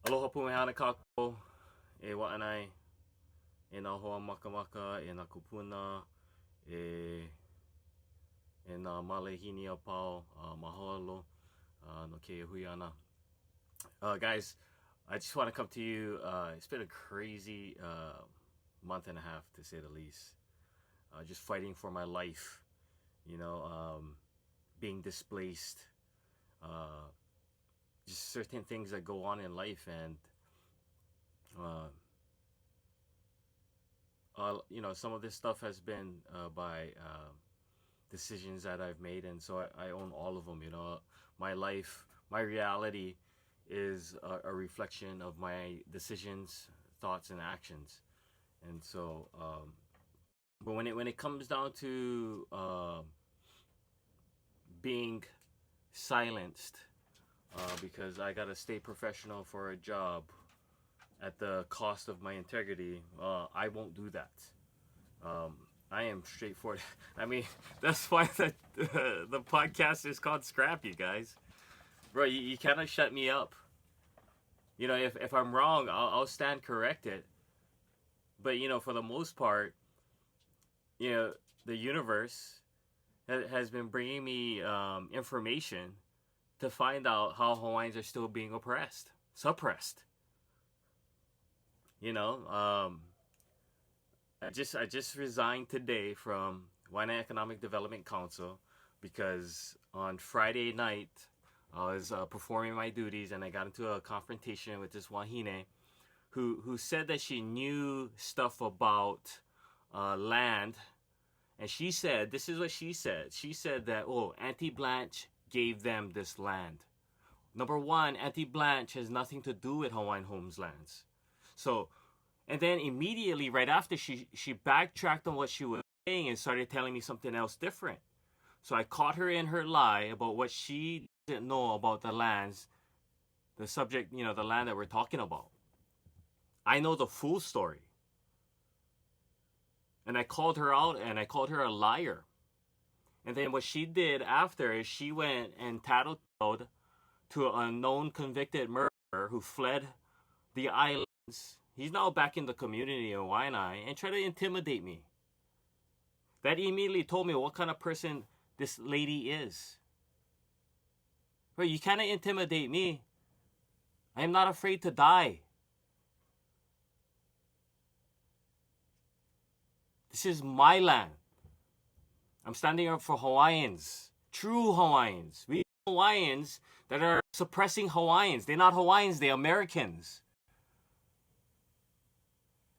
Aloha pumehana kako, e Wai'anae, e nā hoa makamaka, e nā kupuna, e nā malehini a pau, mahalo, no ke hui ana. Guys, I just want to come to you. It's been a crazy month and a half, to say the least. Just fighting for my life, being displaced, just certain things that go on in life, and some of this stuff has been by decisions that I've made, and so I own all of them. My life, my reality is a reflection of my decisions, thoughts, and actions. And so, but when it comes down to being silenced, because I gotta stay professional for a job at the cost of my integrity, I won't do that. I am straightforward. I mean, that's why the podcast is called Scrap, you guys. Bro, you cannot shut me up. If I'm wrong, I'll stand corrected. But, for the most part, the universe has been bringing me information to find out how Hawaiians are still being suppressed. I just resigned today from Wai'anae Economic Development Council because on Friday night I was performing my duties, and I got into a confrontation with this wahine who said that she knew stuff about land. And she said, this is what she said. She said that, Auntie Blanche gave them this land. Number one, Auntie Blanche has nothing to do with Hawaiian Homes lands. So, and then immediately right after, she backtracked on what she was saying and started telling me something else different. So I caught her in her lie about what she didn't know about the lands, the subject, the land that we're talking about. I know the full story. And I called her out, and I called her a liar. And then what she did after is she went and tattletaled to a known convicted murderer who fled the islands. He's now back in the community in Wai'anae and tried to intimidate me. That immediately told me what kind of person this lady is. Bro, you cannot intimidate me. I am not afraid to die. This is my land. I'm standing up for Hawaiians, true Hawaiians. We Hawaiians that are suppressing Hawaiians. They're not Hawaiians, they're Americans.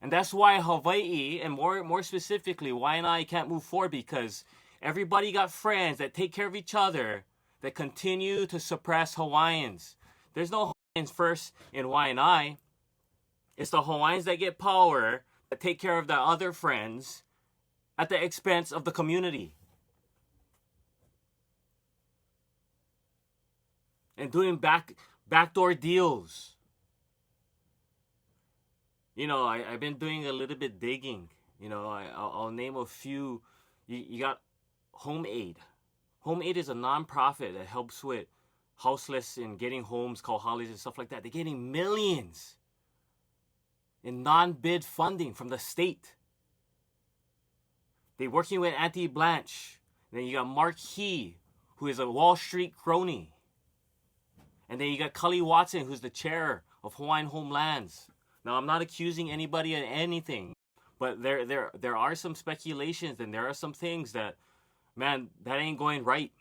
And that's why Hawaii, and more specifically, Wai'anae can't move forward, because everybody got friends that take care of each other that continue to suppress Hawaiians. There's no Hawaiians first in Wai'anae. It's the Hawaiians that get power, that take care of their other friends at the expense of the community. And doing backdoor deals. I've been doing a little bit digging. I'll name a few. You got Home Aid. Home Aid is a nonprofit that helps with houseless and getting homes, kauhalis and stuff like that. They're getting millions in non-bid funding from the state. They're working with Auntie Blanche. And then you got Mark He, who is a Wall Street crony. And then you got Cully Watson, who's the chair of Hawaiian Homelands. Now, I'm not accusing anybody of anything, but there are some speculations, and there are some things that, man, that ain't going right.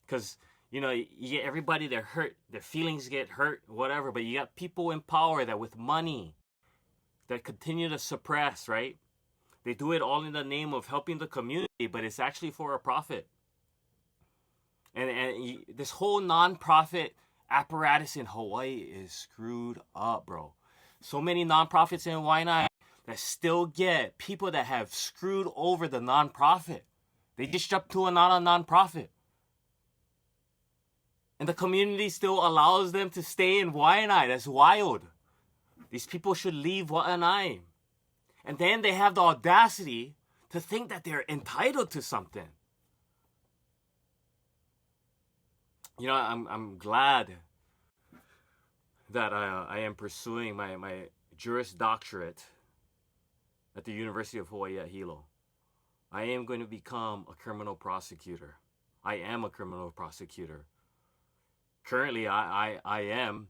Because, you get everybody, they're hurt, their feelings get hurt, whatever, but you got people in power that with money that continue to suppress, right? They do it all in the name of helping the community, but it's actually for a profit. And this whole nonprofit apparatus in Hawaii is screwed up, bro. So many nonprofits in Wai'anae that still get people that have screwed over the nonprofit. They just jumped to not a nonprofit. And the community still allows them to stay in Wai'anae. That's wild. These people should leave Wai'anae. And then they have the audacity to think that they're entitled to something. I'm glad that I am pursuing my Juris Doctorate at the University of Hawaii at Hilo. I am going to become a criminal prosecutor. I am a criminal prosecutor. Currently, I am,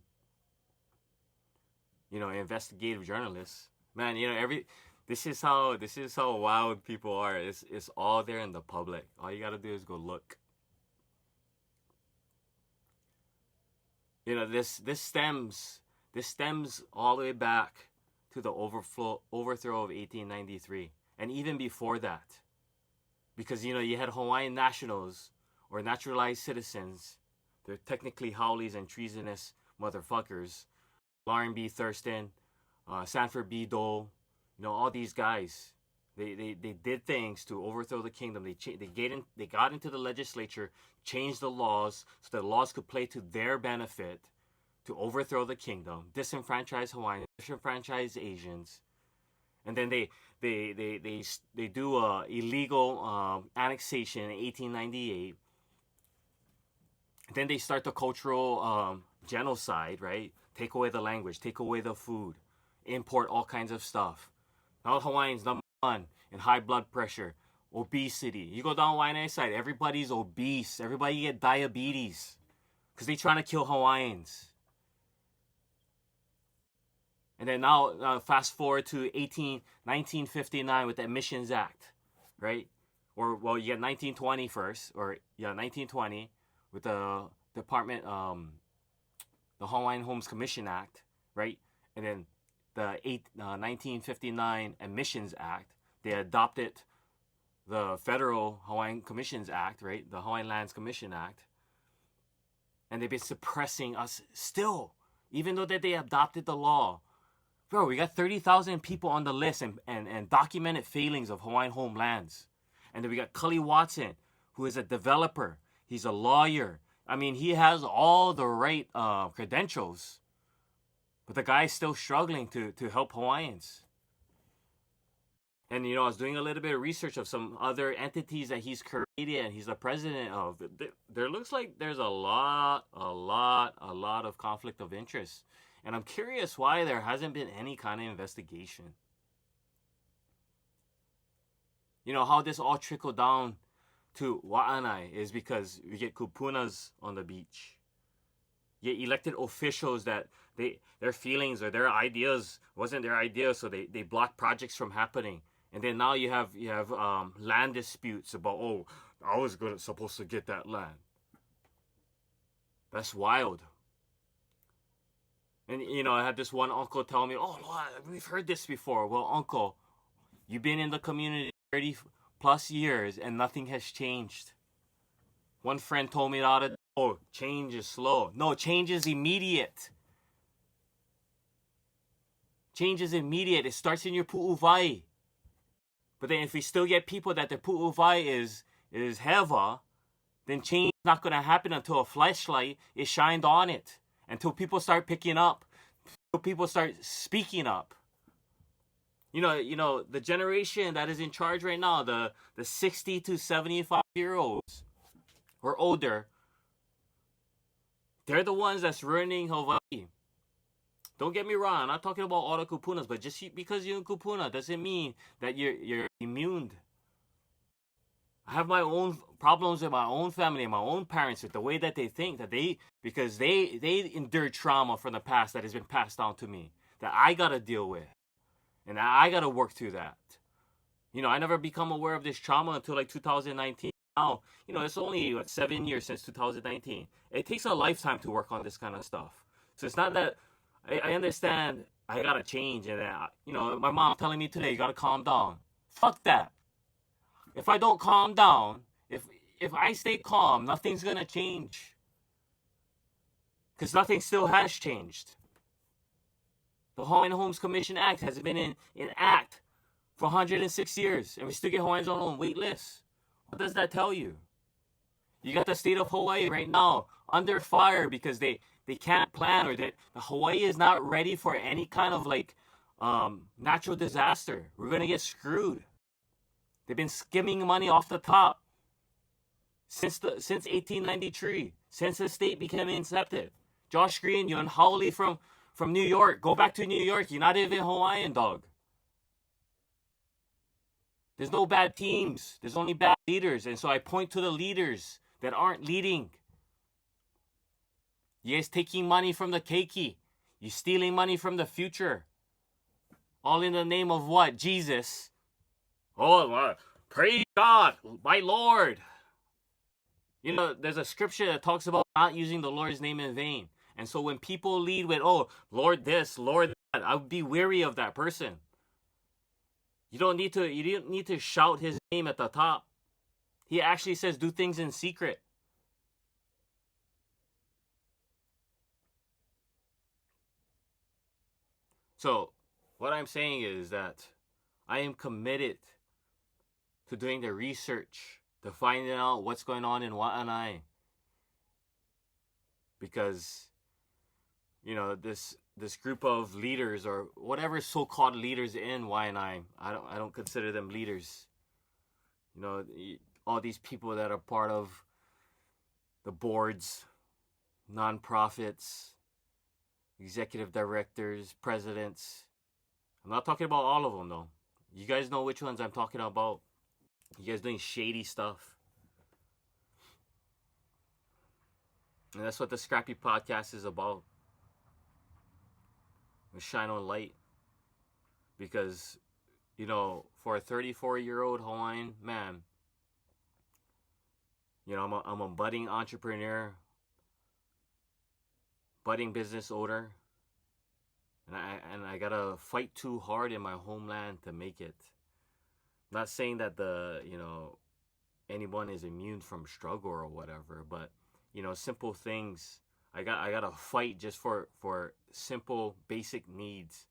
an investigative journalist. Man, this is how wild people are. It's all there in the public. All you gotta do is go look. This stems all the way back to the overthrow of 1893, and even before that, because you had Hawaiian nationals or naturalized citizens. They're technically haoles and treasonous motherfuckers. Lauren B. Thurston, Sanford B. Dole, all these guys. They did things to overthrow the kingdom. They got into the legislature, changed the laws so the laws could play to their benefit to overthrow the kingdom, disenfranchise Hawaiians, disenfranchise Asians, and then they do a illegal annexation in 1898. Then they start the cultural genocide, right? Take away the language, take away the food, import all kinds of stuff. Now Hawaiians, number one, in high blood pressure, obesity. You go down Wai'anae side, everybody's obese. Everybody get diabetes because they trying to kill Hawaiians. And then now fast forward to 1959 with the Admissions Act, right? You get 1920 first, 1920 with the department, the Hawaiian Homes Commission Act, right? And then the 1959 Admissions Act, they adopted the Federal Hawaiian Commissions Act, right? The Hawaiian Lands Commission Act. And they've been suppressing us still, even though that they adopted the law. Bro, we got 30,000 people on the list and documented failings of Hawaiian homelands. And then we got Cully Watson, who is a developer. He's a lawyer. I mean, he has all the right credentials. But the guy's still struggling to help Hawaiians. And, I was doing a little bit of research of some other entities that he's created and he's the president of. There looks like there's a lot of conflict of interest. And I'm curious why there hasn't been any kind of investigation. How this all trickled down to Wai'anae is because we get kupunas on the beach. You get elected officials that their feelings or their ideas wasn't their ideas, so they block projects from happening. And then now you have land disputes about, I was supposed to get that land. That's wild. And, I had this one uncle tell me, we've heard this before. Well, uncle, you've been in the community 30 plus years and nothing has changed. One friend told me the other, change is slow. No, change is immediate. Change is immediate. It starts in your pu'uwai. But then if we still get people that their pu'uwai is heva, then change is not going to happen until a flashlight is shined on it. Until people start picking up. Until people start speaking up. The generation that is in charge right now, the 60 to 75-year-olds or older, they're the ones that's ruining Hawaii. Don't get me wrong, I'm not talking about all the kupunas, but just because you're in kupuna doesn't mean that you're immune. I have my own problems with my own family and my own parents with the way that they think, because they endured trauma from the past that has been passed down to me that I gotta deal with, and I gotta work through that. I never become aware of this trauma until like 2019. Now, it's only 7 years since 2019. It takes a lifetime to work on this kind of stuff. So it's not that I understand I gotta change, and my mom telling me today, you gotta calm down. Fuck that. If I don't calm down, if I stay calm, nothing's gonna change. Because nothing still has changed. The Hawaiian Homes Commission Act has been in act for 106 years, and we still get Hawaiians on wait lists. What does that tell you? You got the state of Hawaii right now under fire because they can't plan, or that Hawaii is not ready for any kind of natural disaster. We're gonna get screwed. They've been skimming money off the top since 1893, since the state became incepted. Josh Green, you and Howley from New York. Go back to New York. You're not even Hawaiian, dog. There's no bad teams. There's only bad leaders. And so I point to the leaders that aren't leading. You guys taking money from the keiki. You stealing money from the future. All in the name of what? Jesus. Oh, praise God, my Lord. You know, there's a scripture that talks about not using the Lord's name in vain. And so when people lead with, oh, Lord this, Lord that, I would be weary of that person. You don't need to shout his name at the top. He actually says do things in secret. So what I'm saying is that I am committed to doing the research, to finding out what's going on in Wai'anae. Because, you know, this group of leaders, or whatever so-called leaders in Wai'anae, I don't consider them leaders. You know, all these people that are part of the boards, nonprofits, executive directors, presidents. I'm not talking about all of them, though. You guys know which ones I'm talking about. You guys doing shady stuff. And that's what the Scrappy Podcast is about. We shine on light. Because, you know, for a 34-year-old Hawaiian man, you know, I'm a budding entrepreneur, budding business owner, and I gotta fight too hard in my homeland to make it. I'm not saying that anyone is immune from struggle or whatever, but you know, simple things. I gotta fight just for simple basic needs,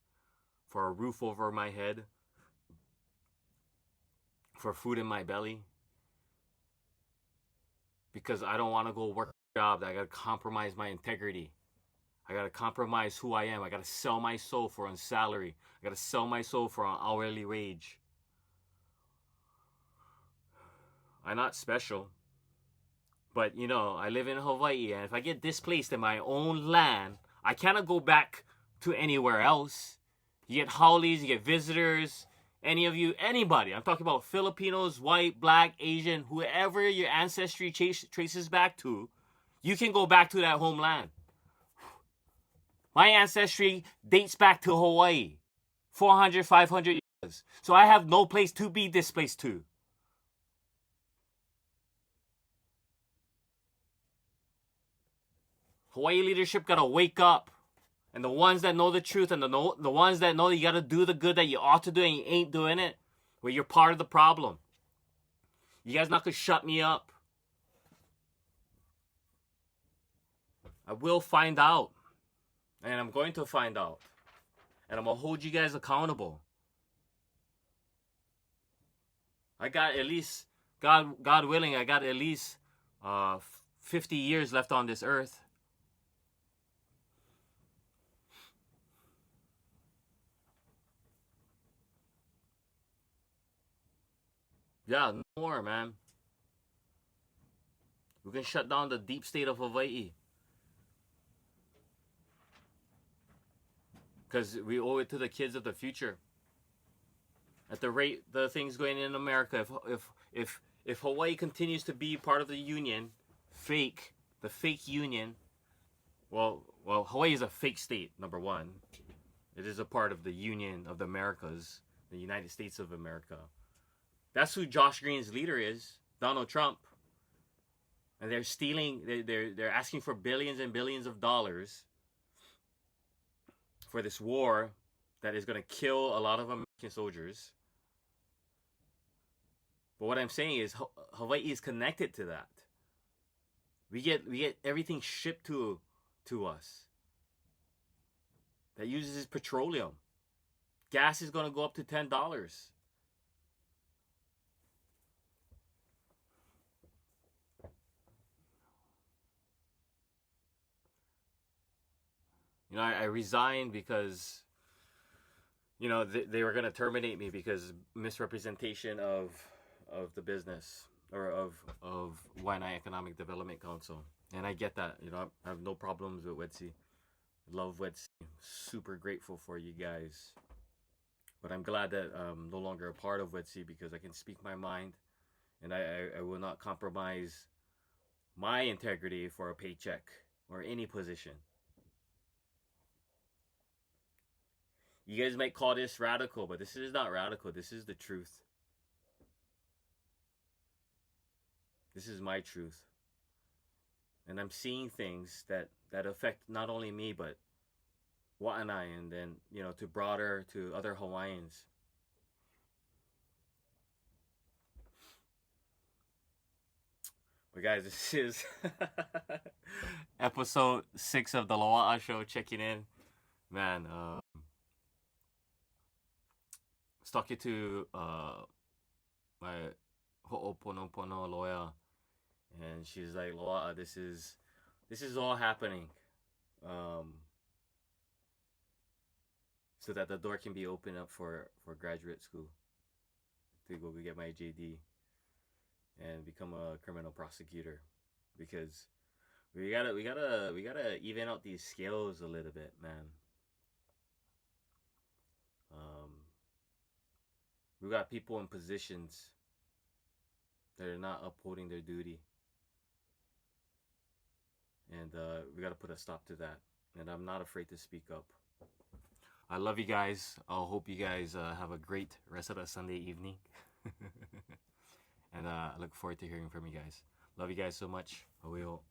for a roof over my head, for food in my belly. Because I don't want to go work a job that I gotta compromise my integrity. I gotta compromise who I am. I gotta sell my soul for a salary. I gotta sell my soul for an hourly wage. I'm not special. But, you know, I live in Hawaii, and if I get displaced in my own land, I cannot go back to anywhere else. You get howlies, you get visitors, anybody. I'm talking about Filipinos, white, black, Asian, whoever your ancestry traces back to, you can go back to that homeland. My ancestry dates back to Hawaii, 400, 500 years. So I have no place to be displaced to. Hawaii leadership gotta wake up. And the ones that know the truth, and the ones that know that you gotta do the good that you ought to do and you ain't doing it, well, you're part of the problem. You guys not gonna shut me up. I will find out. And I'm going to find out. And I'm gonna hold you guys accountable. I got at least, God willing, I got at least 50 years left on this earth. Yeah, no more, man. We can shut down the deep state of Hawaii. Because we owe it to the kids of the future. At the rate the things going in America, if Hawaii continues to be part of the union, the fake union, well, Hawaii is a fake state, number one. It is a part of the Union of the Americas, the United States of America. That's who Josh Green's leader is, Donald Trump. And they're stealing, they're asking for billions and billions of dollars for this war that is going to kill a lot of American soldiers. But what I'm saying is Hawaii is connected to that. We get everything shipped to us that uses petroleum. Gas is going to go up to $10. You know, I resigned because, you know, they were going to terminate me because misrepresentation of the business, or of Wai'anae Economic Development Council. And I get that. I have no problems with Wetsi. Love Wetsi. Super grateful for you guys. But I'm glad that I'm no longer a part of Wetsi because I can speak my mind, and I will not compromise my integrity for a paycheck or any position. You guys might call this radical, but this is not radical. This is the truth. This is my truth. And I'm seeing things that affect not only me, but Wai'anae, and then, to other Hawaiians. But guys, this is episode 6 of the Loa'a Show, checking in. Man, I was talking to my ho'oponopono lawyer, and she's like, Loa'a, this is all happening so that the door can be opened up for graduate school to go get my JD and become a criminal prosecutor, because we gotta even out these scales a little bit, man. We got people in positions that are not upholding their duty, and we gotta put a stop to that. And I'm not afraid to speak up. I love you guys. I hope you guys have a great rest of the Sunday evening. And I look forward to hearing from you guys. Love you guys so much. Aweo.